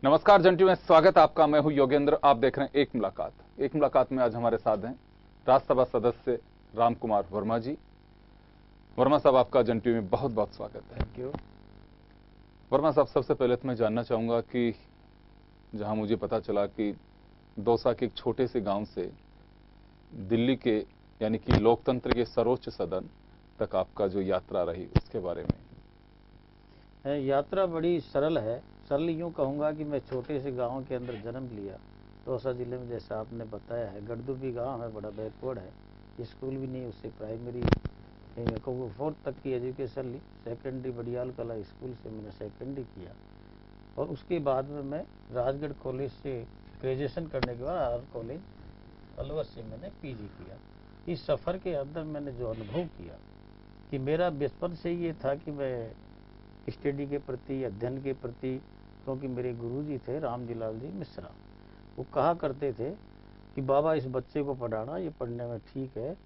नमस्कार जंटी में स्वागत है आपका। मैं हूं योगेंद्र। आप देख रहे हैं एक मुलाकात में आज हमारे साथ हैं राज्यसभा सदस्य राम कुमार वर्मा जी। वर्मा साहब, आपका जंटी में बहुत बहुत स्वागत है। Thank you. वर्मा साहब, सबसे पहले तो मैं जानना चाहूंगा कि जहां मुझे पता चला कि दौसा के एक छोटे से गांव से दिल्ली के यानी कि लोकतंत्र के सर्वोच्च सदन तक आपका जो यात्रा रही, उसके बारे में। यात्रा बड़ी सरल है। सरल यूँ कहूँगा कि मैं छोटे से गांव के अंदर जन्म लिया, दौसा जिले में, जैसा आपने बताया है। गड़दुबी गांव है, बड़ा बैकवर्ड है, स्कूल भी नहीं, उससे प्राइमरी 4th तक की एजुकेशन ली। सेकेंडरी बडियाल कला स्कूल से मैंने सेकेंडरी किया और उसके बाद में मैं राजगढ़ कॉलेज से ग्रेजुएशन करने के बाद आर कॉलेज अलवर से मैंने पीजी किया। इस सफ़र के अंदर मैंने जो अनुभव किया कि मेरा बचपन से ये था कि मैं स्टडी के प्रति, अध्ययन के प्रति, क्योंकि मेरे गुरुजी थे रामजीलाल जी मिश्रा, वो कहा करते थे कि बाबा इस बच्चे को पढ़ाना, ये पढ़ने में ठीक है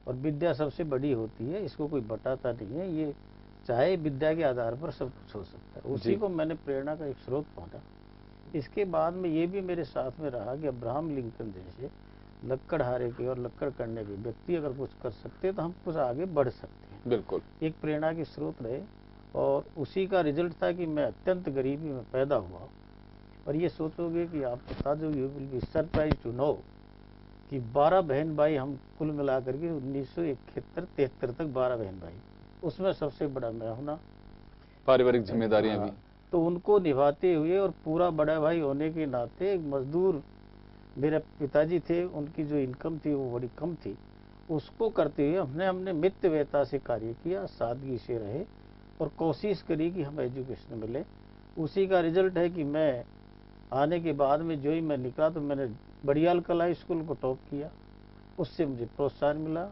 और विद्या सबसे बड़ी होती है, इसको कोई बटाता नहीं है, ये चाहे विद्या के आधार पर सब कुछ हो सकता है। उसी को मैंने प्रेरणा का एक स्रोत माना। इसके बाद में ये भी मेरे साथ में रहा कि अब्राहम लिंकन जैसे लक्कड़हारे के और लक्कड़ करने के व्यक्ति अगर कुछ कर सकते तो हम कुछ आगे बढ़ सकते हैं। बिल्कुल एक प्रेरणा के स्रोत रहे और उसी का रिजल्ट था कि मैं अत्यंत गरीबी में पैदा हुआ। और ये सोचोगे कि आप बता दो, you will be surprise to know कि 12 बहन भाई हम कुल मिलाकर के 1971-73 तक 12 बहन भाई, उसमें सबसे बड़ा मैं होना। पारिवारिक जिम्मेदारियां भी तो उनको निभाते हुए और पूरा बड़ा भाई होने के नाते एक मजदूर मेरे पिताजी थे, उनकी जो इनकम थी वो बड़ी कम थी, उसको करते हुए हमने मितव्ययता से कार्य किया, सादगी से रहे और कोशिश करी कि हम एजुकेशन मिले। उसी का रिजल्ट है कि मैं आने के बाद में जो ही मैं निकला तो मैंने बडियाल कला स्कूल को टॉप किया, उससे मुझे प्रोत्साहन मिला।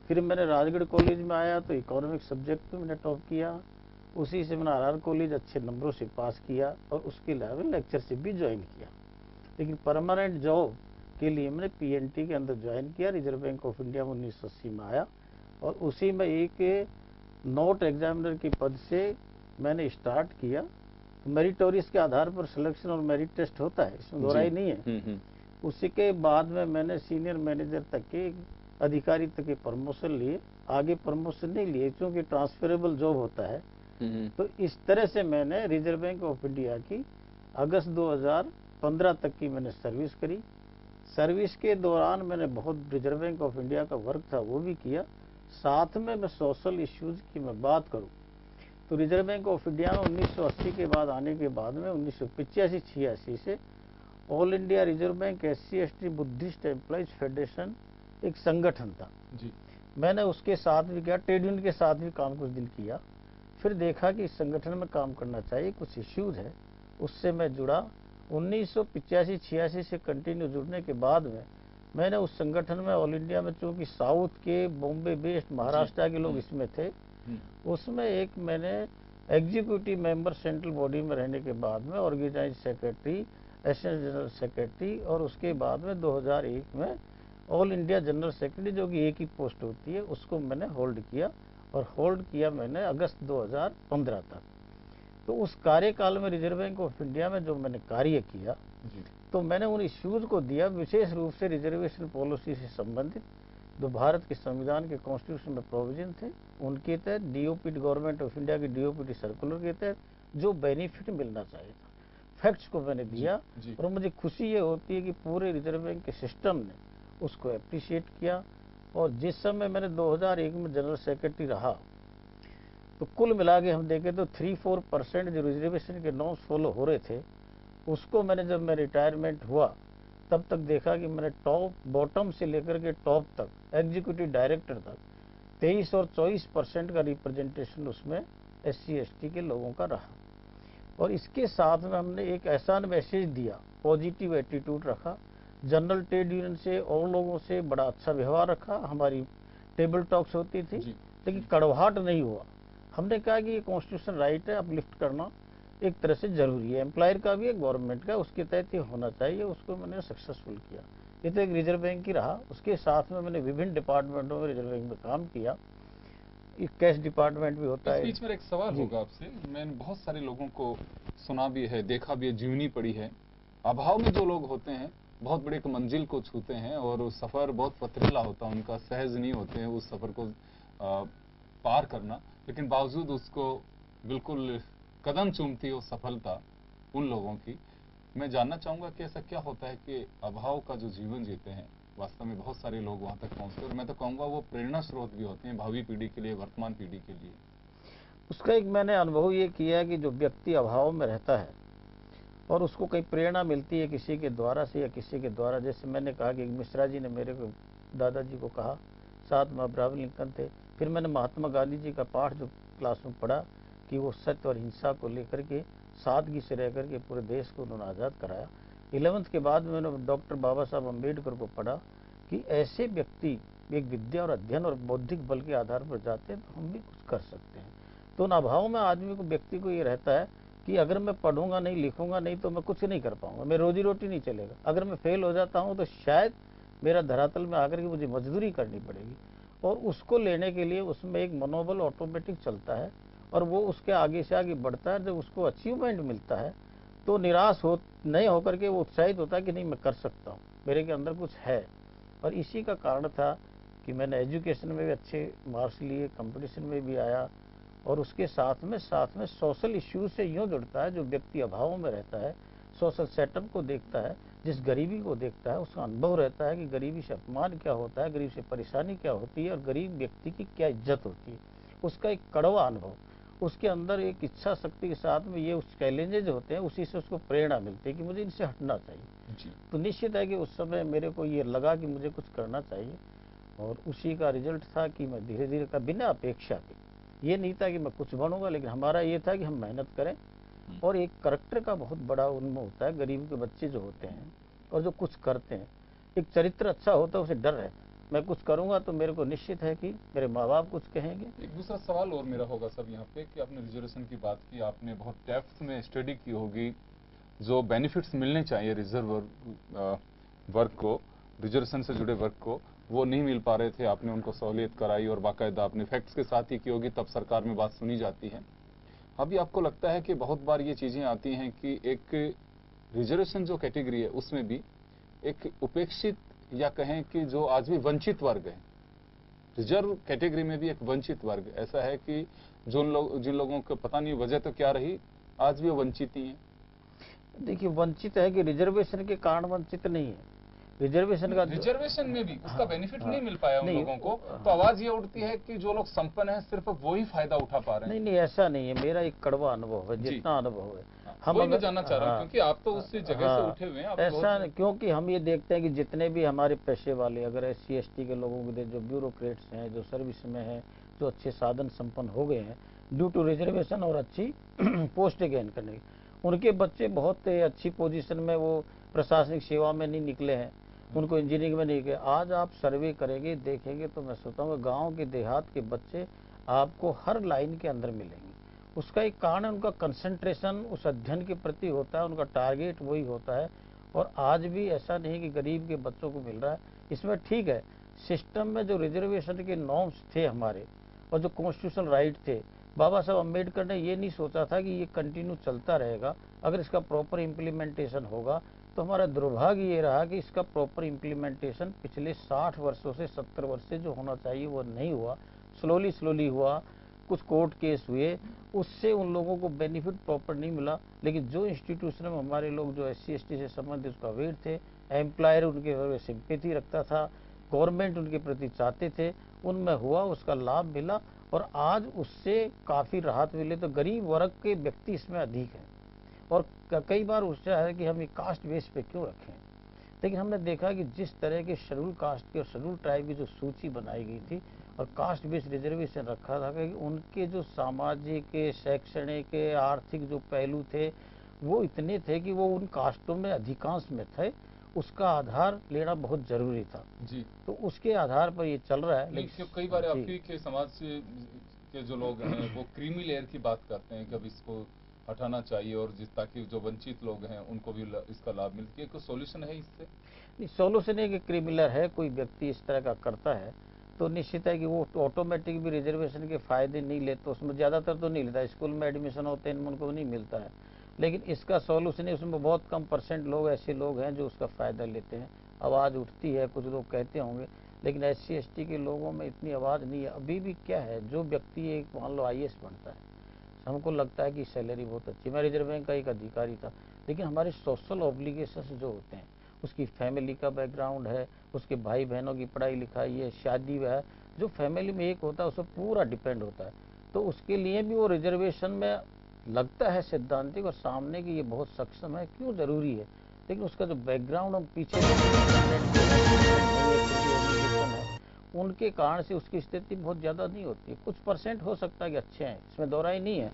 फिर मैंने राजगढ़ कॉलेज में आया तो इकोनॉमिक सब्जेक्ट में मैंने टॉप किया। उसी से मैंने आर कॉलेज अच्छे नंबरों से पास किया और उसके अलावा लेक्चरशिप भी ज्वाइन किया। लेकिन परमानेंट जॉब के लिए मैंने पीएनटी के अंदर ज्वाइन किया। रिजर्व बैंक ऑफ इंडिया में 1980 में आया और उसी में एक नोट एग्जामिनर के पद से मैंने स्टार्ट किया। तो मेरिटोरियस के आधार पर सिलेक्शन और मेरिट टेस्ट होता है, इसमें दोहराई नहीं है। उसी के बाद में मैंने सीनियर मैनेजर तक के, अधिकारी तक के प्रमोशन लिए। आगे प्रमोशन नहीं लिए क्योंकि ट्रांसफरेबल जॉब होता है। तो इस तरह से मैंने रिजर्व बैंक ऑफ इंडिया की अगस्त 2015 तक की मैंने सर्विस करी। सर्विस के दौरान मैंने बहुत रिजर्व बैंक ऑफ इंडिया का वर्क था वो भी किया। साथ में मैं सोशल इश्यूज की मैं बात करूं तो रिजर्व बैंक ऑफ इंडिया में 1980 के बाद आने के बाद में 1985-86 से all India reserve bank SC/ST Buddhist employees federation एक संगठन था जी। मैंने उसके साथ भी किया, ट्रेड यूनियन के साथ भी काम कुछ दिन किया। फिर देखा कि इस संगठन में काम करना चाहिए, कुछ इश्यूज है, उससे मैं जुड़ा। 1985-86 से कंटिन्यू जुड़ने के बाद में मैंने उस संगठन में ऑल इंडिया में, चूंकि साउथ के, बॉम्बे बेस्ड, महाराष्ट्र के लोग इसमें थे, उसमें एक मैंने एग्जीक्यूटिव मेंबर सेंट्रल बॉडी में रहने के बाद में organize secretary, additional general secretary और उसके बाद में 2001 में ऑल इंडिया जनरल सेक्रेटरी, जो कि एक ही पोस्ट होती है, उसको मैंने होल्ड किया। और होल्ड किया मैंने अगस्त 2015 तक। तो उस कार्यकाल में रिजर्व बैंक ऑफ इंडिया में जो मैंने कार्य किया तो मैंने उन इश्यूज को दिया, विशेष रूप से रिजर्वेशन पॉलिसी से संबंधित जो भारत के संविधान के कॉन्स्टिट्यूशन में प्रोविजन थे, उनके तहत डीओपीटी, गवर्नमेंट ऑफ इंडिया की डीओपीटी सर्कुलर के तहत जो बेनिफिट मिलना चाहिए था, फैक्ट्स को मैंने दिया। और मुझे खुशी ये होती है कि पूरे रिजर्व बैंक के सिस्टम ने उसको अप्रिशिएट किया। और जिस समय मैंने 2001 में जनरल सेक्रेटरी रहा तो कुल मिला के हम देखें तो 3-4% जो रिजर्वेशन के नॉर्म्स फॉलो हो रहे थे, उसको मैंने, जब मैं रिटायरमेंट हुआ तब तक देखा कि मैंने टॉप, बॉटम से लेकर के टॉप तक, एग्जीक्यूटिव डायरेक्टर तक 23 और 24% का रिप्रेजेंटेशन उसमें SC/ST के लोगों का रहा। और इसके साथ में हमने एक ऐसा मैसेज दिया, पॉजिटिव एटीट्यूड रखा, जनरल ट्रेड यूनियन से और लोगों से बड़ा अच्छा व्यवहार रखा। हमारी टेबल टॉक्स होती थी लेकिन कड़वाहट नहीं हुआ। हमने कहा कि ये कॉन्स्टिट्यूशन राइट है, अपलिफ्ट करना एक तरह से जरूरी है, एम्प्लॉयर का भी, एक गवर्नमेंट का, उसके तहत ये होना चाहिए। उसको मैंने सक्सेसफुल किया। ये तो एक रिजर्व बैंक की रहा। उसके साथ में मैंने विभिन्न डिपार्टमेंटों में रिजर्व बैंक में काम किया। कैश डिपार्टमेंट भी होता इस है। बीच में एक सवाल जी। होगा आपसे। मैंने बहुत सारे लोगों को सुना भी है, देखा भी है, जीवनी पड़ी है। अभाव में जो लोग होते हैं बहुत बड़ी एक मंजिल को छूते हैं और वो सफर बहुत पथरीला होता है, उनका सहज नहीं होते हैं उस सफर को पार करना, लेकिन बावजूद उसको बिल्कुल कदम चूमती हो सफलता उन लोगों की। मैं जानना चाहूंगा कि ऐसा क्या होता है कि अभाव का जो जीवन जीते हैं वास्तव में बहुत सारे लोग वहां तक पहुंचते हैं, और मैं तो कहूंगा वो प्रेरणा स्रोत भी होते हैं भावी पीढ़ी के लिए, वर्तमान पीढ़ी के लिए। उसका एक मैंने अनुभव ये किया कि जो व्यक्ति अभाव में रहता है और उसको कई प्रेरणा मिलती है किसी के द्वारा से या किसी के द्वारा, जैसे मैंने कहा कि मिश्रा जी ने मेरे को दादाजी को कहा, साथ में अब्राहम लिंकन थे। फिर मैंने महात्मा गांधी जी का पाठ जो क्लास में पढ़ा कि वो सत्य और हिंसा को लेकर के सादगी से रह करके पूरे देश को उन्होंने आज़ाद कराया। 11th के बाद मैंने डॉक्टर बाबा साहब अम्बेडकर को पढ़ा कि ऐसे व्यक्ति एक विद्या और अध्ययन और बौद्धिक बल के आधार पर जाते हैं तो हम भी कुछ कर सकते हैं। तो उन अभाव में आदमी को, व्यक्ति को ये रहता है कि अगर मैं पढ़ूंगा नहीं, लिखूंगा नहीं तो मैं कुछ नहीं कर पाऊंगा, मेरी रोजी रोटी नहीं चलेगा। अगर मैं फेल हो जाता हूं तो शायद मेरा धरातल में आकर के मुझे मजदूरी करनी पड़ेगी, और उसको लेने के लिए उसमें एक मनोबल ऑटोमेटिक चलता है और वो उसके आगे से आगे बढ़ता है। जब उसको अचीवमेंट मिलता है तो निराश हो नहीं होकर के वो उत्साहित होता है कि नहीं मैं कर सकता हूँ, मेरे के अंदर कुछ है। और इसी का कारण था कि मैंने एजुकेशन में भी अच्छे मार्क्स लिए, कंपटीशन में भी आया, और उसके साथ में सोशल इश्यूज से यूं जुड़ता है। जो व्यक्ति अभाव में रहता है, सोशल सेटअप को देखता है, जिस गरीबी को देखता है, उसका अनुभव रहता है कि गरीबी से अपमान क्या होता है, गरीब से परेशानी क्या होती है और गरीब व्यक्ति की क्या इज्जत होती है। उसका एक कड़वा अनुभव, उसके अंदर एक इच्छा शक्ति के साथ में ये उस चैलेंजेज होते हैं, उसी से उसको प्रेरणा मिलती है कि मुझे इनसे हटना चाहिए। जी। तो निश्चित है कि उस समय मेरे को ये लगा कि मुझे कुछ करना चाहिए, और उसी का रिजल्ट था कि मैं धीरे धीरे का, बिना अपेक्षा के, ये नहीं था कि मैं कुछ बनूंगा, लेकिन हमारा ये था कि हम मेहनत करें। और एक करैक्टर का बहुत बड़ा उनमें होता है, गरीब के बच्चे जो होते हैं और जो कुछ करते हैं, एक चरित्र अच्छा होता है, उसे डर रहता है। मैं कुछ करूंगा तो मेरे को निश्चित है कि मेरे माँ बाप कुछ कहेंगे। एक दूसरा सवाल और मेरा होगा सर यहाँ पे कि आपने रिजर्वेशन की बात की, आपने बहुत डेप्थ में स्टडी की होगी, जो बेनिफिट्स मिलने चाहिए रिजर्व वर्ग को, रिजर्वेशन से जुड़े वर्ग को, वो नहीं मिल पा रहे थे, आपने उनको सहूलियत कराई और बाकायदा आपने फैक्ट्स के साथ ही की होगी, तब सरकार में बात सुनी जाती है। अभी आपको लगता है कि बहुत बार ये चीजें आती हैं कि एक रिजर्वेशन जो कैटेगरी है उसमें भी एक उपेक्षित या कहें कि जो आज भी वंचित वर्ग है, रिजर्व कैटेगरी में भी एक वंचित वर्ग ऐसा है कि जिन लोगों को पता नहीं वजह तो क्या रही, आज भी वो वंचित ही हैं। देखिए, वंचित है कि रिजर्वेशन के कारण वंचित नहीं है। रिजर्वेशन का रिजर्वेशन में भी उसका बेनिफिट हाँ, नहीं मिल पाया उन नहीं, लोगों को, तो आवाज ये उठती है कि जो लोग संपन्न हैं सिर्फ वो ही फायदा उठा पा रहे हैं। नहीं, ऐसा नहीं है। मेरा एक कड़वा अनुभव है, जी। जितना अनुभव है। हम वही मैं जानना चाह रहा हूँ क्योंकि आप तो उस जगह से उठे हुए हैं, आप ऐसा नहीं, क्योंकि हम ये देखते हैं कि जितने भी हमारे पेशे वाले, अगर SC ST के लोगों को जो ब्यूरोक्रेट्स हैं, जो सर्विस में हैं, जो अच्छे साधन संपन्न हो गए हैं ड्यू टू रिजर्वेशन और अच्छी पोस्ट गेन करने की, उनके बच्चे बहुत अच्छी पोजीशन में, वो प्रशासनिक सेवा में नहीं निकले हैं, उनको इंजीनियरिंग में नहीं गए। आज आप सर्वे करेंगे, देखेंगे, तो मैं सोचता हूँ गाँव के देहात के बच्चे आपको हर लाइन के अंदर मिलेंगे। उसका एक कारण है, उनका कंसंट्रेशन उस अध्ययन के प्रति होता है, उनका टारगेट वही होता है। और आज भी ऐसा नहीं कि गरीब के बच्चों को मिल रहा है। इसमें ठीक है, सिस्टम में जो रिजर्वेशन के नॉर्म्स थे हमारे और जो कॉन्स्टिट्यूशनल राइट थे, बाबा साहब अम्बेडकर ने ये नहीं सोचा था कि ये कंटिन्यू चलता रहेगा। अगर इसका प्रॉपर इम्प्लीमेंटेशन होगा, तो हमारा दुर्भाग्य ये रहा कि इसका प्रॉपर इम्प्लीमेंटेशन पिछले 60 वर्षों से, 70 वर्ष से जो होना चाहिए वो नहीं हुआ, स्लोली हुआ। कुछ कोर्ट केस हुए, उससे उन लोगों को बेनिफिट प्रॉपर नहीं मिला। लेकिन जो इंस्टीट्यूशन में हमारे लोग जो SC ST से संबंधित उसका अवेयर थे, एम्प्लॉयर उनके सिंपैथी रखता था, गवर्नमेंट उनके प्रति चाहते थे, उनमें हुआ, उसका लाभ मिला और आज उससे काफ़ी राहत मिले। तो गरीब वर्ग के व्यक्ति इसमें अधिक हैं। और कई बार उससे है कि हम ये कास्ट बेस पे क्यों रखें, लेकिन हमने देखा कि जिस तरह के शेड्यूल कास्ट की और शेड्यूल ट्राइब की जो सूची बनाई गई थी और कास्ट बेस्ड रिजर्वेशन रखा था, कि उनके जो सामाजिक, शैक्षणिक, आर्थिक जो पहलू थे वो इतने थे कि वो उन कास्टों में अधिकांश में थे। उसका आधार लेना बहुत जरूरी था जी। तो उसके आधार पर ये चल रहा है। लेकिन कई बार आपके के समाज के जो लोग हैं वो क्रीमी लेयर की बात करते हैं कि अब इसको हटाना चाहिए और ताकि जो वंचित लोग हैं उनको भी इसका लाभ मिले। कोई सॉल्यूशन है इससे? नहीं, सोल्यूशन है कि क्रिमिनल है, कोई व्यक्ति इस तरह का करता है तो निश्चित है कि वो ऑटोमेटिक भी रिजर्वेशन के फायदे नहीं लेते, तो उसमें ज़्यादातर तो नहीं लेता, स्कूल में एडमिशन होते हैं इनमें उनको नहीं मिलता है। लेकिन इसका सॉल्यूशन है, उसमें बहुत कम परसेंट लोग ऐसे लोग हैं जो उसका फ़ायदा लेते हैं। आवाज़ उठती है, कुछ लोग कहते होंगे, लेकिन SC ST के लोगों में इतनी आवाज़ नहीं है। अभी भी क्या है, जो व्यक्ति एक मान लो IAS बनता है, हमको लगता है कि सैलरी बहुत अच्छी, मैं रिजर्व बैंक का एक अधिकारी था, लेकिन हमारे सोशल ऑब्लिगेशंस जो होते हैं, उसकी फैमिली का बैकग्राउंड है, उसके भाई बहनों की पढ़ाई लिखाई है, शादी है, जो फैमिली में एक होता है उस पर पूरा डिपेंड होता है, तो उसके लिए भी वो रिजर्वेशन में लगता है सैद्धांतिक और सामने की ये बहुत सक्षम है, क्यों जरूरी है, लेकिन उसका जो बैकग्राउंड हम पीछे उनके कारण से उसकी स्थिति बहुत ज़्यादा नहीं होती है। कुछ परसेंट हो सकता है कि अच्छे हैं, इसमें दोहराई नहीं है,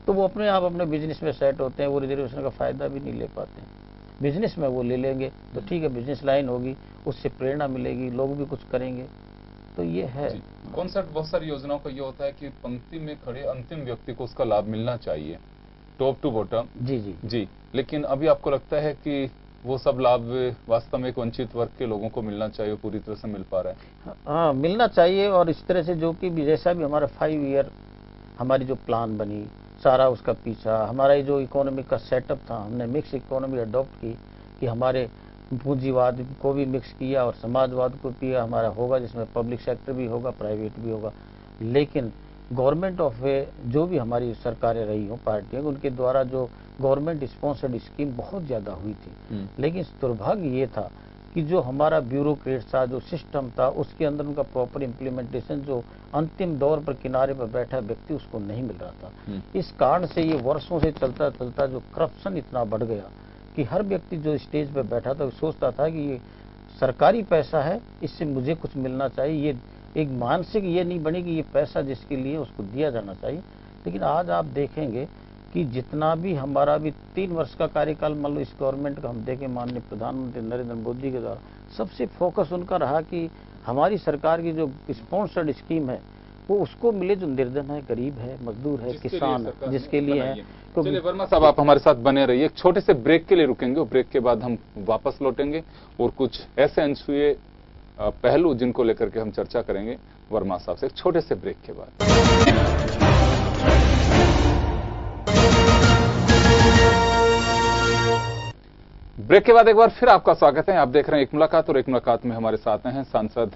तो वो अपने आप अपने बिजनेस में सेट होते हैं, वो रिजर्वेशन का फ़ायदा भी नहीं ले पाते हैं। बिजनेस में वो ले लेंगे तो ठीक है, बिजनेस लाइन होगी, उससे प्रेरणा मिलेगी, लोग भी कुछ करेंगे, तो ये है कॉन्सेप्ट। बहुत सारी योजनाओं का ये होता है कि पंक्ति में खड़े अंतिम व्यक्ति को उसका लाभ मिलना चाहिए, टॉप टू बॉटम। जी जी जी, लेकिन अभी आपको लगता है कि वो सब लाभ वास्तव में एक वंचित वर्ग के लोगों को मिलना चाहिए, पूरी तरह से मिल पा रहा है? हाँ, मिलना चाहिए। और इस तरह से जो कि जैसा भी हमारा 5 ईयर हमारी जो प्लान बनी, सारा उसका पीछा, हमारा जो इकोनॉमी का सेटअप था, हमने मिक्स इकोनॉमी अडॉप्ट की कि हमारे पूंजीवाद को भी मिक्स किया और समाजवाद को भी हमारा होगा, जिसमें पब्लिक सेक्टर भी होगा, प्राइवेट भी होगा। लेकिन गवर्नमेंट ऑफ जो भी हमारी सरकारें रही हों, पार्टियां, उनके द्वारा जो गवर्नमेंट स्पॉन्सर्ड स्कीम बहुत ज़्यादा हुई थी, लेकिन दुर्भाग्य ये था कि जो हमारा ब्यूरोक्रेट था, जो सिस्टम था, उसके अंदर उनका प्रॉपर इम्प्लीमेंटेशन, जो अंतिम दौर पर किनारे पर बैठा व्यक्ति उसको नहीं मिल रहा था। इस कारण से ये वर्षों से चलता चलता जो करप्शन इतना बढ़ गया कि हर व्यक्ति जो स्टेज पर बैठा था वो सोचता था कि ये सरकारी पैसा है, इससे मुझे कुछ मिलना चाहिए। ये एक मानसिक ये नहीं बनी कि ये पैसा जिसके लिए उसको दिया जाना चाहिए। लेकिन आज आप देखेंगे कि जितना भी हमारा भी 3 वर्ष का कार्यकाल मान लो इस गवर्नमेंट का हम देखें, माननीय प्रधानमंत्री नरेंद्र मोदी के द्वारा सबसे फोकस उनका रहा कि हमारी सरकार की जो स्पॉन्सर्ड स्कीम है वो उसको मिले जो निर्धन है, गरीब है, मजदूर है, किसान है, जिसके लिए है। तो चलिए वर्मा साहब, आप हमारे साथ बने रहिए, एक छोटे से ब्रेक के लिए रुकेंगे और ब्रेक के बाद हम वापस लौटेंगे और कुछ ऐसे अनछुए पहलू जिनको लेकर के हम चर्चा करेंगे वर्मा साहब से, एक छोटे से ब्रेक के बाद। ब्रेक के बाद एक बार फिर आपका स्वागत है। आप देख रहे हैं एक मुलाकात, और एक मुलाकात में हमारे साथ हैं सांसद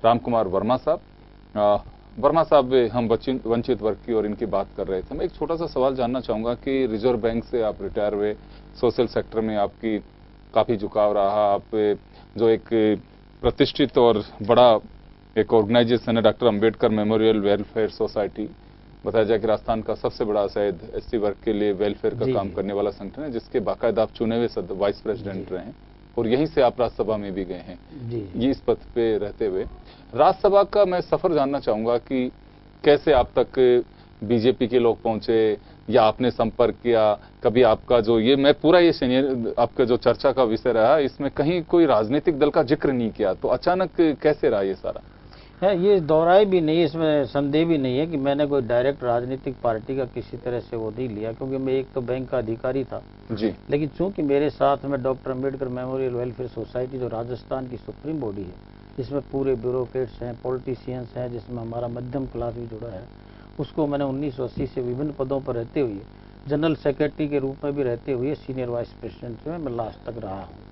रामकुमार वर्मा साहब। वर्मा साहब, हम वंचित वर्ग की और इनकी बात कर रहे थे। मैं एक छोटा सा सवाल जानना चाहूंगा कि रिजर्व बैंक से आप रिटायर हुए, सोशल सेक्टर में आपकी काफी झुकाव रहा, आप जो एक प्रतिष्ठित और बड़ा एक ऑर्गेनाइजेशन है doctor Ambedkar memorial welfare society, बताया जाए कि राजस्थान का सबसे बड़ा शायद SC वर्ग के लिए वेलफेयर का काम करने वाला संगठन है, जिसके बाकायदा आप चुने हुए वाइस प्रेसिडेंट रहे हैं और यहीं से आप राज्यसभा में भी गए हैं ये इस पद पे रहते हुए। राज्यसभा का मैं सफर जानना चाहूंगा कि कैसे आप तक बीजेपी के लोग पहुंचे या आपने संपर्क किया, कभी आपका जो ये मैं पूरा ये सीनियर आपका जो चर्चा का विषय रहा, इसमें कहीं कोई राजनीतिक दल का जिक्र नहीं किया, तो अचानक कैसे रहा ये सारा? है, ये दोहराई भी नहीं, इसमें संदेह भी नहीं है कि मैंने कोई डायरेक्ट राजनीतिक पार्टी का किसी तरह से वो नहीं लिया, क्योंकि मैं एक तो बैंक का अधिकारी था जी, लेकिन चूंकि मेरे साथ में doctor Ambedkar memorial welfare society जो राजस्थान की सुप्रीम बॉडी है, जिसमें पूरे ब्यूरोक्रेट्स हैं, पॉलिटिशियंस हैं, जिसमें हमारा मध्यम क्लास भी जुड़ा है, उसको मैंने 1980 से विभिन्न पदों पर रहते हुए, जनरल सेक्रेटरी के रूप में भी रहते हुए सीनियर वाइस प्रेसिडेंट में मैं लास्ट तक रहा हूँ।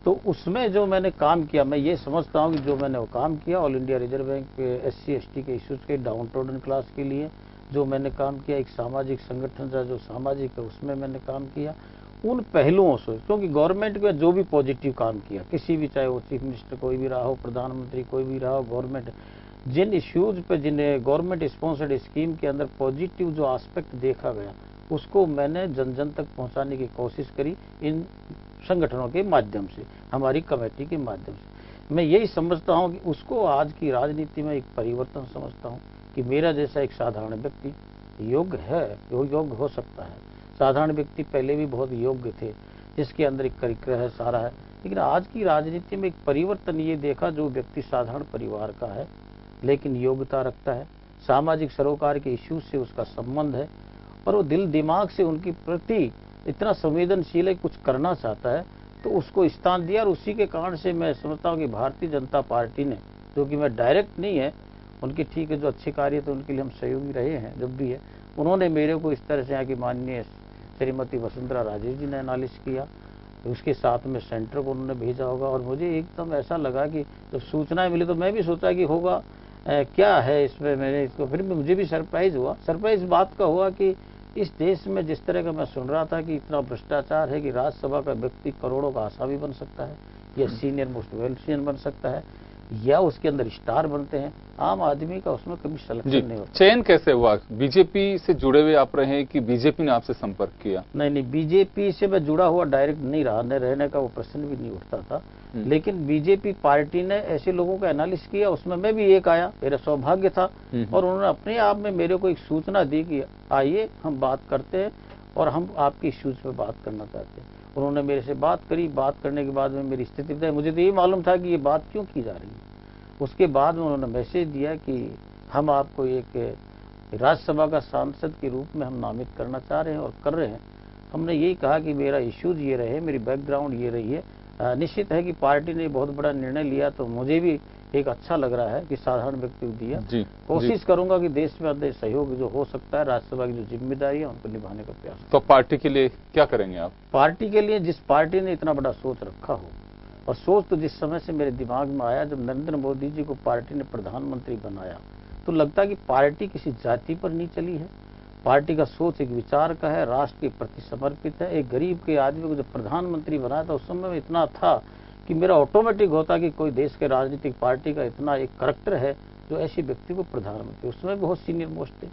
तो उसमें जो मैंने काम किया, मैं ये समझता हूँ कि जो मैंने वो काम किया ऑल इंडिया रिजर्व बैंक के SC ST के इश्यूज के डाउन टोडन क्लास के लिए जो मैंने काम किया, एक सामाजिक संगठन था जो सामाजिक है उसमें मैंने काम किया, उन पहलुओं से, क्योंकि गवर्नमेंट का जो भी पॉजिटिव काम किया, किसी भी, चाहे वो चीफ मिनिस्टर कोई भी रहा हो, प्रधानमंत्री कोई भी रहा हो, गवर्नमेंट जिन इश्यूज पे, जिन्हें गवर्नमेंट स्पॉन्सर्ड स्कीम के अंदर पॉजिटिव जो एस्पेक्ट देखा गया, उसको मैंने जन जन तक पहुंचाने की कोशिश करी इन संगठनों के माध्यम से, हमारी कमेटी के माध्यम से। मैं यही समझता हूं कि उसको आज की राजनीति में एक परिवर्तन समझता हूं कि मेरा जैसा एक साधारण व्यक्ति योग्य है, योग्य हो सकता है। साधारण व्यक्ति पहले भी बहुत योग्य थे, जिसके अंदर एक करिकुलर है, सारा है, लेकिन आज की राजनीति में एक परिवर्तन ये देखा, जो व्यक्ति साधारण परिवार का है लेकिन योग्यता रखता है, सामाजिक सरोकार के इश्यूज से उसका संबंध है और वो दिल दिमाग से उनकी प्रति इतना संवेदनशील है, कुछ करना चाहता है, तो उसको स्थान दिया। और उसी के कारण से मैं समझता हूँ कि भारतीय जनता पार्टी ने जो कि मैं डायरेक्ट नहीं है उनकी, ठीक है, जो अच्छे कार्य थे उनके लिए हम सहयोगी रहे हैं जब भी है। उन्होंने मेरे को इस तरह से यहाँ की माननीय श्रीमती वसुंधरा राजे जी ने एनालिस किया, उसके साथ में सेंटर को उन्होंने भेजा होगा, और मुझे एकदम ऐसा लगा कि जब सूचनाएं मिली तो मैं भी सोचा कि होगा क्या है इसमें। मैंने इसको फिर मुझे भी सरप्राइज हुआ। सरप्राइज बात का हुआ कि इस देश में जिस तरह का मैं सुन रहा था कि इतना भ्रष्टाचार है कि राज्यसभा का व्यक्ति करोड़ों का आसामी बन सकता है, या सीनियर मोस्ट वेल्शियन बन सकता है, या उसके अंदर स्टार बनते हैं, आम आदमी का उसमें कभी सिलेक्शन नहीं होता। चयन कैसे हुआ? बीजेपी से जुड़े हुए आप रहे कि बीजेपी ने आपसे संपर्क किया? नहीं, बीजेपी से मैं जुड़ा हुआ डायरेक्ट नहीं रहा, न रहने का वो प्रश्न भी नहीं उठता था, लेकिन बीजेपी पार्टी ने ऐसे लोगों का एनालिसिस किया, उसमें मैं भी एक आया, मेरा सौभाग्य था, और उन्होंने अपने आप में मेरे को एक सूचना दी कि आइए हम बात करते हैं और हम आपकी इश्यूज पे बात करना चाहते हैं। उन्होंने मेरे से बात करी, बात करने के बाद में मेरी स्थिति बताई, मुझे तो ये मालूम था कि ये बात क्यों की जा रही है। उसके बाद में उन्होंने मैसेज दिया कि हम आपको एक राज्यसभा का सांसद के रूप में हम नामित करना चाह रहे हैं और कर रहे हैं। हमने यही कहा कि मेरा इश्यूज ये रहे, मेरी बैकग्राउंड ये रही है। निश्चित है कि पार्टी ने बहुत बड़ा निर्णय लिया, तो मुझे भी एक अच्छा लग रहा है कि साधारण व्यक्ति को दिया। कोशिश करूंगा कि देश में अंदर सहयोग जो हो सकता है, राज्यसभा की जो जिम्मेदारी है उनको निभाने का प्रयास। तो पार्टी के लिए क्या करेंगे आप? पार्टी के लिए, जिस पार्टी ने इतना बड़ा सोच रखा हो, और सोच तो जिस समय से मेरे दिमाग में आया, जब नरेंद्र मोदी जी को पार्टी ने प्रधानमंत्री बनाया, तो लगता कि पार्टी किसी जाति पर नहीं चली है, पार्टी का सोच एक विचार का है, राष्ट्र के प्रति समर्पित है। एक गरीब के आदमी को जब प्रधानमंत्री बनाया था, उस समय में इतना था कि मेरा ऑटोमेटिक होता कि कोई देश के राजनीतिक पार्टी का इतना एक करैक्टर है जो ऐसे व्यक्ति को प्रधानमंत्री, उसमें बहुत सीनियर मोस्ट थे।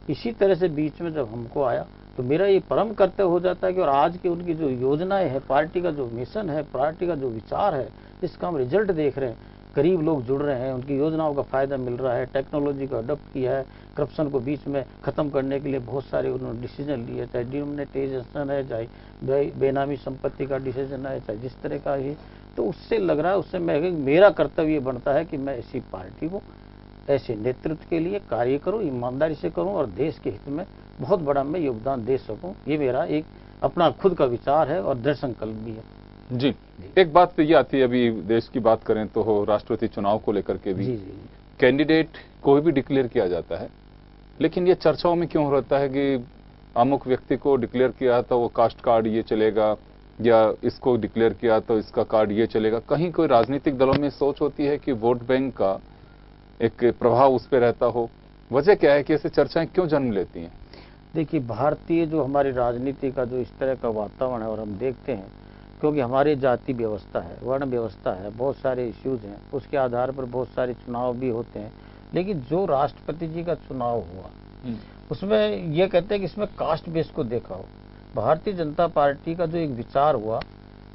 इसी तरह से बीच में जब हमको आया तो मेरा ये परम कर्तव्य हो जाता है कि और आज की उनकी जो योजनाएं है, पार्टी का जो मिशन है, पार्टी का जो विचार है, इसका हम रिजल्ट देख रहे हैं, गरीब लोग जुड़ रहे हैं, उनकी योजनाओं का फायदा मिल रहा है, टेक्नोलॉजी को अडॉप्ट किया है, करप्शन को बीच में खत्म करने के लिए बहुत सारे उन्होंने डिसीजन लिए, चाहे डिमोनेटाइजेशन है, चाहे बेनामी संपत्ति का डिसीजन है, चाहे जिस तरह का ही। तो उससे लग रहा है, उससे मेरा कर्तव्य बनता है कि मैं ऐसी पार्टी को, ऐसे नेतृत्व के लिए कार्य करूं, ईमानदारी से करूं और देश के हित में बहुत बड़ा मैं योगदान दे सकूं। ये मेरा एक अपना खुद का विचार है और दृढ़ संकल्प भी है। जी, एक बात तो ये आती है, अभी देश की बात करें तो हो राष्ट्रपति चुनाव को लेकर के भी कैंडिडेट कोई भी डिक्लेयर किया जाता है, लेकिन ये चर्चाओं में क्यों रहता है कि अमुक व्यक्ति को डिक्लेयर किया तो वो कास्ट कार्ड ये चलेगा, या इसको डिक्लेयर किया तो इसका कार्ड ये चलेगा। कहीं कोई राजनीतिक दलों में सोच होती है कि वोट बैंक का एक प्रभाव उस पर रहता हो? वजह क्या है कि ऐसे चर्चाएं क्यों जन्म लेती हैं? देखिए, भारतीय जो हमारी राजनीति का जो इस तरह का वातावरण है, और हम देखते हैं क्योंकि हमारी जाति व्यवस्था है, वर्ण व्यवस्था है, बहुत सारे इश्यूज हैं, उसके आधार पर बहुत सारे चुनाव भी होते हैं। लेकिन जो राष्ट्रपति जी का चुनाव हुआ उसमें ये कहते हैं कि इसमें कास्ट बेस को देखा हो। भारतीय जनता पार्टी का जो एक विचार हुआ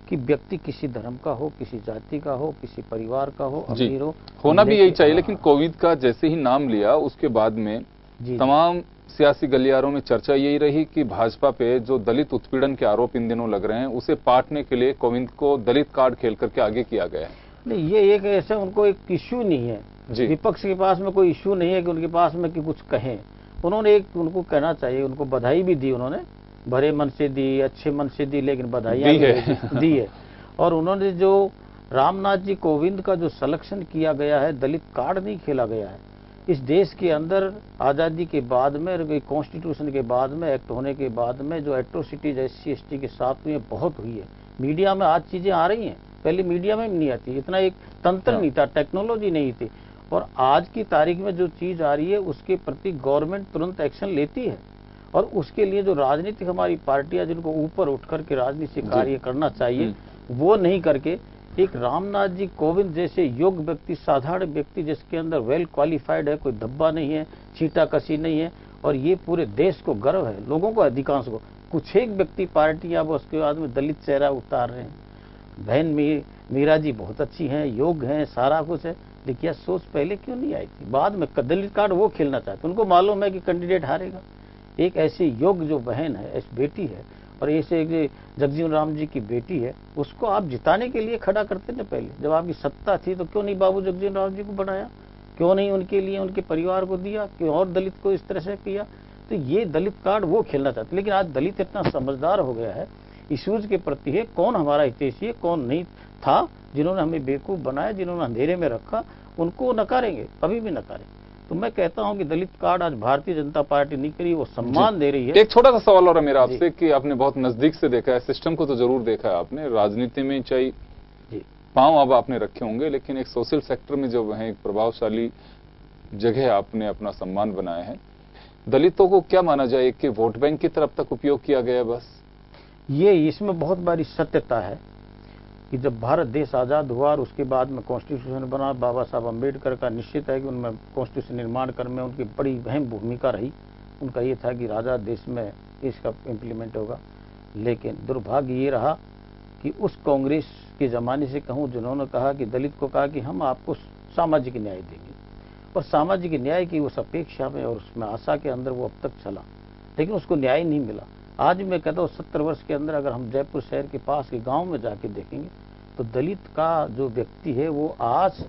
कि व्यक्ति किसी धर्म का हो, किसी जाति का हो, किसी परिवार का हो, अमीर हो, होना भी यही चाहिए। लेकिन कोविड का जैसे ही नाम लिया उसके बाद में तमाम सियासी गलियारों में चर्चा यही रही कि भाजपा पे जो दलित उत्पीड़न के आरोप इन दिनों लग रहे हैं, उसे पाटने के लिए कोविंद को दलित कार्ड खेल करके आगे किया गया है। नहीं, ये एक ऐसा उनको एक इश्यू नहीं है, विपक्ष के पास में कोई इश्यू नहीं है कि उनके पास में कि कुछ कहें। उन्होंने एक उनको कहना चाहिए, उनको बधाई भी दी, उन्होंने भरे मन से दी, अच्छे मन से दी, लेकिन बधाइयाँ दी है। और उन्होंने जो रामनाथ जी कोविंद का जो सिलेक्शन किया गया है, दलित कार्ड नहीं खेला गया है। इस देश के अंदर आज़ादी के बाद में, कॉन्स्टिट्यूशन के बाद में, एक्ट होने के बाद में जो एट्रोसिटीज SC ST के साथ में बहुत हुई है, मीडिया में आज चीजें आ रही हैं, पहले मीडिया में नहीं आती, इतना एक तंत्र नहीं था, टेक्नोलॉजी नहीं थी। और आज की तारीख में जो चीज आ रही है उसके प्रति गवर्नमेंट तुरंत एक्शन लेती है, और उसके लिए जो राजनीतिक हमारी पार्टियां जिनको ऊपर उठकर के राजनीतिक कार्य करना चाहिए, वो नहीं करके एक रामनाथ जी कोविंद जैसे योग्य व्यक्ति, साधारण व्यक्ति जिसके अंदर वेल क्वालिफाइड है, कोई धब्बा नहीं है, छींटाकशी नहीं है, और ये पूरे देश को गर्व है, लोगों को, अधिकांश को। कुछ एक व्यक्ति पार्टियां अब उसके बाद में दलित चेहरा उतार रहे हैं। बहन मीरा जी बहुत अच्छी हैं, योग्य हैं, सारा कुछ है, लेकिन यह सोच पहले क्यों नहीं आई थी? बाद में दलित कार्ड वो खेलना चाहते, उनको मालूम है कि कैंडिडेट हारेगा। एक ऐसी योग्य जो बहन है, ऐसी बेटी है, और ऐसे एक जगजीवन राम जी की बेटी है, उसको आप जिताने के लिए खड़ा करते ना। पहले जब आपकी सत्ता थी तो क्यों नहीं बाबू जगजीवन राम जी को बनाया, क्यों नहीं उनके लिए उनके परिवार को दिया, क्यों और दलित को इस तरह से किया? तो ये दलित कार्ड वो खेलना चाहते। लेकिन आज दलित इतना समझदार हो गया है इश्यूज के प्रति है, कौन हमारा हितैषी है, कौन नहीं था, जिन्होंने हमें बेवकूफ बनाया, जिन्होंने अंधेरे में रखा, उनको नकारेंगे, कभी भी नकारेंगे। तो मैं कहता हूं कि दलित कार्ड आज भारतीय जनता पार्टी नहीं करी, वो सम्मान दे रही है। एक छोटा सा सवाल और है मेरा आपसे कि आपने बहुत नजदीक से देखा है, सिस्टम को तो जरूर देखा है आपने, राजनीति में चाहे पांव अब आपने रखे होंगे, लेकिन एक सोशल सेक्टर में जो है एक प्रभावशाली जगह आपने अपना सम्मान बनाया है। दलितों को क्या माना जाए कि वोट बैंक की तरफ तक उपयोग किया गया है बस? ये इसमें बहुत बड़ी सत्यता है कि जब भारत देश आज़ाद हुआ और उसके बाद में कॉन्स्टिट्यूशन बना, बाबा साहब अम्बेडकर का निश्चित है कि उनमें कॉन्स्टिट्यूशन निर्माण करने में उनकी बड़ी अहम भूमिका रही। उनका ये था कि आज़ाद देश में इसका इम्प्लीमेंट होगा। लेकिन दुर्भाग्य ये रहा कि उस कांग्रेस के ज़माने से कहूँ जिन्होंने कहा कि दलित को कहा कि हम आपको सामाजिक न्याय देंगे, और सामाजिक न्याय की उस अपेक्षा में और उसमें आशा के अंदर वो अब तक चला, लेकिन उसको न्याय नहीं मिला। आज मैं कहता हूँ 70 वर्ष के अंदर अगर हम जयपुर शहर के पास के गांव में जाके देखेंगे तो दलित का जो व्यक्ति है वो आज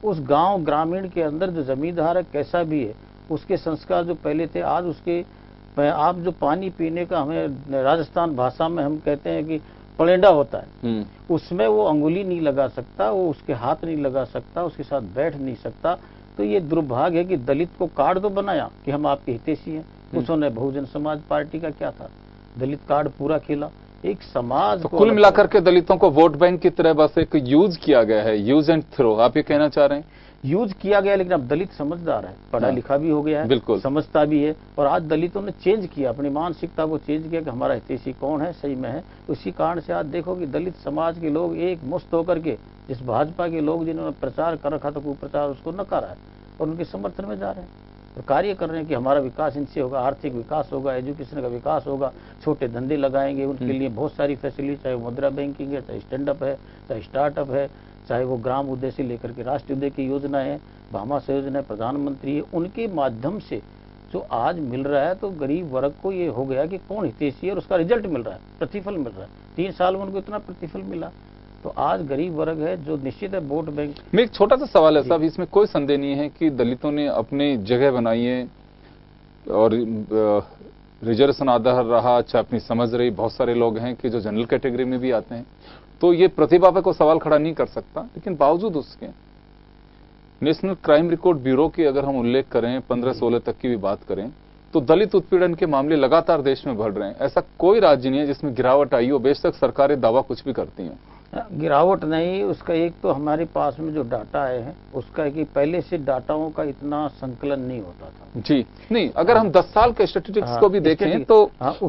उस गांव ग्रामीण के अंदर जो जमींदार है कैसा भी है, उसके संस्कार जो पहले थे आज उसके आप जो पानी पीने का हमें राजस्थान भाषा में हम कहते हैं कि पलेंडा होता है, उसमें वो अंगुली नहीं लगा सकता, वो उसके हाथ नहीं लगा सकता, उसके साथ बैठ नहीं सकता। तो ये दुर्भाग्य है कि दलित को कार्ड तो बनाया कि हम आपके हितैषी हैं, उन्होंने बहुजन समाज पार्टी का क्या था, दलित कार्ड पूरा खेला। एक समाज तो कुल मिलाकर के दलितों को वोट बैंक की तरह बस एक यूज किया गया है, यूज एंड थ्रो, आप ये कहना चाह रहे हैं? यूज किया गया, लेकिन अब दलित समझदार है, पढ़ा लिखा भी हो गया है, बिल्कुल समझता भी है। और आज दलितों ने चेंज किया, अपनी मानसिकता को चेंज किया कि हमारा हितैषी कौन है, सही में है। उसी कारण से आज देखो कि दलित समाज के लोग एक मुश्त होकर के जिस भाजपा के लोग जिन्होंने प्रचार कर रखा था कुप्रचार, उसको नकारा है और उनके समर्थन में जा रहे हैं और कार्य कर रहे हैं कि हमारा विकास इनसे होगा, आर्थिक विकास होगा, एजुकेशन का विकास होगा, छोटे धंधे लगाएंगे, उनके लिए बहुत सारी फैसिलिटी, चाहे वो मुद्रा बैंकिंग है, चाहे स्टैंड अप है, चाहे स्टार्टअप है, चाहे वो ग्राम उदय से लेकर के राष्ट्रीय उदय की योजना है, भामाश योजना है, प्रधानमंत्री है, उनके माध्यम से जो आज मिल रहा है तो गरीब वर्ग को ये हो गया कि कौन हितैषी है और उसका रिजल्ट मिल रहा है, प्रतिफल मिल रहा है। 3 साल में उनको इतना प्रतिफल मिला, तो आज गरीब वर्ग है जो निश्चित है वोट बैंक। में एक छोटा सा सवाल है साहब, इसमें कोई संदेह नहीं है कि दलितों ने अपनी जगह बनाई है और रिजर्वेशन आधार रहा, चाहे अपनी समझ रही, बहुत सारे लोग हैं कि जो जनरल कैटेगरी में भी आते हैं, तो ये प्रतिभा पे कोई सवाल खड़ा नहीं कर सकता। लेकिन बावजूद उसके नेशनल क्राइम रिकॉर्ड ब्यूरो की अगर हम उल्लेख करें, 15-16 तक की भी बात करें, तो दलित उत्पीड़न के मामले लगातार देश में बढ़ रहे हैं। ऐसा कोई राज्य नहीं है जिसमें गिरावट आई हो, बेशक सरकारें दावा कुछ भी करती हैं। गिरावट नहीं, उसका एक तो हमारे पास में जो डाटा आए हैं उसका है कि पहले से डाटाओं का इतना संकलन नहीं होता था जी। नहीं, अगर हम 10 साल के स्टैटिस्टिक्स को भी देखें तो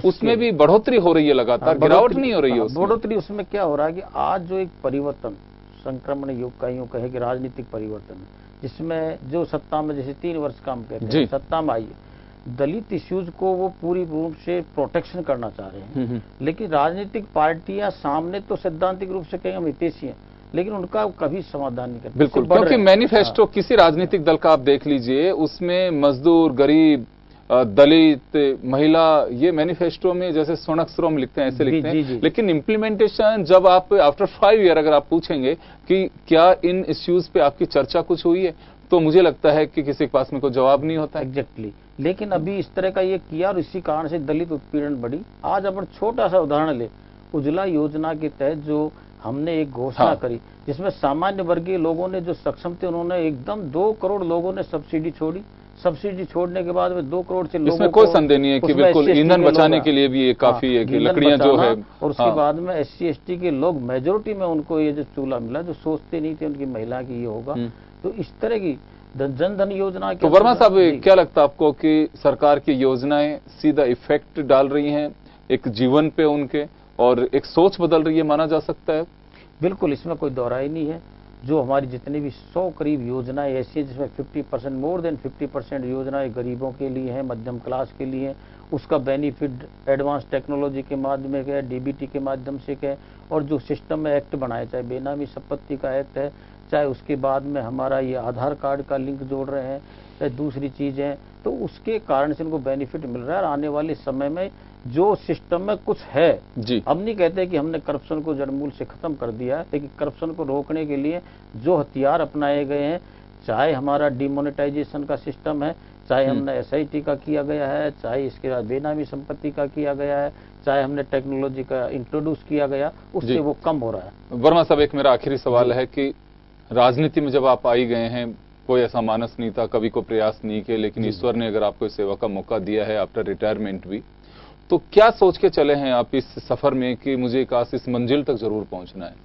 उसमें भी बढ़ोतरी हो रही है लगातार, गिरावट नहीं हो रही है। बढ़ोतरी उसमें क्या हो रहा है कि आज जो एक परिवर्तन संक्रमण युग का यूं कहे कि राजनीतिक परिवर्तन, जिसमें जो सत्ता में जैसे 3 वर्ष काम कहते हैं सत्ता में आई है, दलित इश्यूज को वो पूरी रूप से प्रोटेक्शन करना चाह रहे हैं। लेकिन राजनीतिक पार्टियां सामने तो सैद्धांतिक रूप से कहेंगे हम हितैषी हैं, लेकिन उनका कभी समाधान नहीं करते। बिल्कुल, क्योंकि मैनिफेस्टो किसी राजनीतिक दल का आप देख लीजिए, उसमें मजदूर, गरीब, दलित, महिला, ये मैनिफेस्टो में जैसे स्वर्ण अक्षरों में लिखते हैं ऐसे लिखते हैं। लेकिन इम्प्लीमेंटेशन जब आप आफ्टर 5 ईयर अगर आप पूछेंगे कि क्या इन इश्यूज पे आपकी चर्चा कुछ हुई है, तो मुझे लगता है कि किसी के पास में कोई जवाब नहीं होता है। एग्जैक्टली। लेकिन अभी इस तरह का ये किया और इसी कारण से दलित उत्पीड़न बढ़ी। आज अपन छोटा सा उदाहरण ले, उज्ज्वला योजना के तहत जो हमने एक घोषणा करी, जिसमें सामान्य वर्गीय लोगों ने जो सक्षम थे उन्होंने एकदम 2 करोड़ लोगों ने सब्सिडी छोड़ी। सब्सिडी छोड़ने के बाद में 2 करोड़ से लोगों इसमें कोई संदेह नहीं है कि बिल्कुल ईंधन बचाने के लिए भी ये काफी है कि लकड़ियां जो है, और उसके बाद में SC/ST के लोग मेजोरिटी में उनको ये जो चूल्हा मिला, जो सोचते नहीं थे उनकी महिला की ये होगा। तो इस तरह की जन धन योजना। तो वर्मा साहब, क्या लगता है आपको कि सरकार की योजनाएं सीधा इफेक्ट डाल रही हैं एक जीवन पे उनके, और एक सोच बदल रही है, माना जा सकता है? बिल्कुल, इसमें कोई दोहराई नहीं है। जो हमारी जितनी भी 100 करीब योजनाएं ऐसी हैं जिसमें 50%, मोर देन 50% योजनाएं गरीबों के लिए हैं, मध्यम क्लास के लिए, उसका बेनिफिट एडवांस टेक्नोलॉजी के माध्यम से, DBT के माध्यम से है। और जो सिस्टम में एक्ट बनाए, चाहे बेनामी संपत्ति का एक्ट है, चाहे उसके बाद में हमारा ये आधार कार्ड का लिंक जोड़ रहे हैं, चाहे दूसरी चीजें, तो उसके कारण से इनको बेनिफिट मिल रहा है। और आने वाले समय में जो सिस्टम में कुछ है जी, हम नहीं कहते कि हमने करप्शन को जड़मूल से खत्म कर दिया है, लेकिन करप्शन को रोकने के लिए जो हथियार अपनाए गए हैं, चाहे हमारा डिमोनेटाइजेशन का सिस्टम है, चाहे हमने SIT का किया गया है, चाहे इसके बाद बेनामी संपत्ति का किया गया है, चाहे हमने टेक्नोलॉजी का इंट्रोड्यूस किया गया, उससे वो कम हो रहा है। वर्मा साहब, एक मेरा आखिरी सवाल है कि राजनीति में जब आप आई गए हैं, कोई ऐसा मानस नहीं था, कभी को प्रयास नहीं किए, लेकिन ईश्वर ने अगर आपको सेवा का मौका दिया है आफ्टर रिटायरमेंट भी, तो क्या सोच के चले हैं आप इस सफर में कि मुझे काश इस मंजिल तक जरूर पहुंचना है?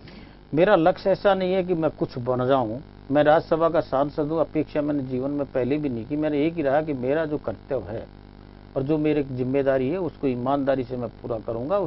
मेरा लक्ष्य ऐसा नहीं है कि मैं कुछ बन जाऊं, मैं राज्यसभा का सांसद हूं, अपेक्षा मैंने जीवन में पहले भी नहीं की। मैंने एक ही रहा कि मेरा जो कर्तव्य है और जो मेरी जिम्मेदारी है उसको ईमानदारी से मैं पूरा करूंगा।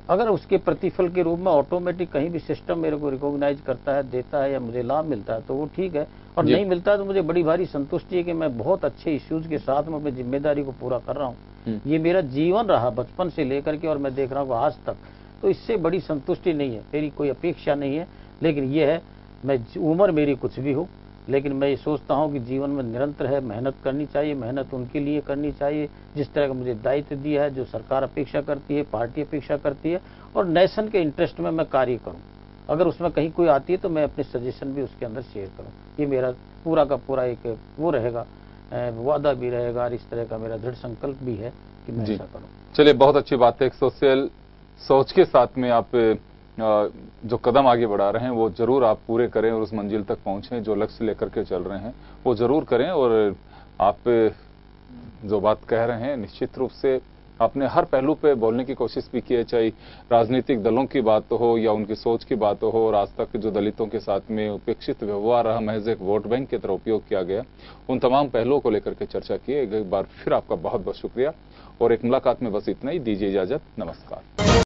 अगर उसके प्रतिफल के रूप में ऑटोमेटिक कहीं भी सिस्टम मेरे को रिकॉग्नाइज करता है, देता है या मुझे लाभ मिलता है तो वो ठीक है, और नहीं मिलता है तो मुझे बड़ी भारी संतुष्टि है कि मैं बहुत अच्छे इश्यूज के साथ में अपनी जिम्मेदारी को पूरा कर रहा हूँ। ये मेरा जीवन रहा बचपन से लेकर के, और मैं देख रहा हूँ आज तक, तो इससे बड़ी संतुष्टि नहीं है, मेरी कोई अपेक्षा नहीं है। लेकिन ये है, मैं उम्र मेरी कुछ भी हो, लेकिन मैं ये सोचता हूँ कि जीवन में निरंतर है, मेहनत करनी चाहिए। मेहनत उनके लिए करनी चाहिए जिस तरह का मुझे दायित्व दिया है, जो सरकार अपेक्षा करती है, पार्टी अपेक्षा करती है, और नेशन के इंटरेस्ट में मैं कार्य करूँ। अगर उसमें कहीं कोई आती है तो मैं अपने सजेशन भी उसके अंदर शेयर करूँ। ये मेरा पूरा का पूरा एक वो रहेगा, वादा भी रहेगा, और इस तरह का मेरा दृढ़ संकल्प भी है कि मैं ऐसा करूँ। चलिए, बहुत अच्छी बात है। एक सोशल सोच के साथ में आप जो कदम आगे बढ़ा रहे हैं वो जरूर आप पूरे करें और उस मंजिल तक पहुंचें जो लक्ष्य लेकर के चल रहे हैं वो जरूर करें। और आप जो बात कह रहे हैं निश्चित रूप से आपने हर पहलू पे बोलने की कोशिश भी की है, चाहे राजनीतिक दलों की बात हो या उनकी सोच की बात हो, और आज तक जो दलितों के साथ में उपेक्षित व्यवहार रहा, महज एक वोट बैंक की तरह उपयोग किया गया, उन तमाम पहलुओं को लेकर के चर्चा की है। एक बार फिर आपका बहुत बहुत शुक्रिया, और एक मुलाकात में बस इतना ही। दीजिए इजाजत, नमस्कार।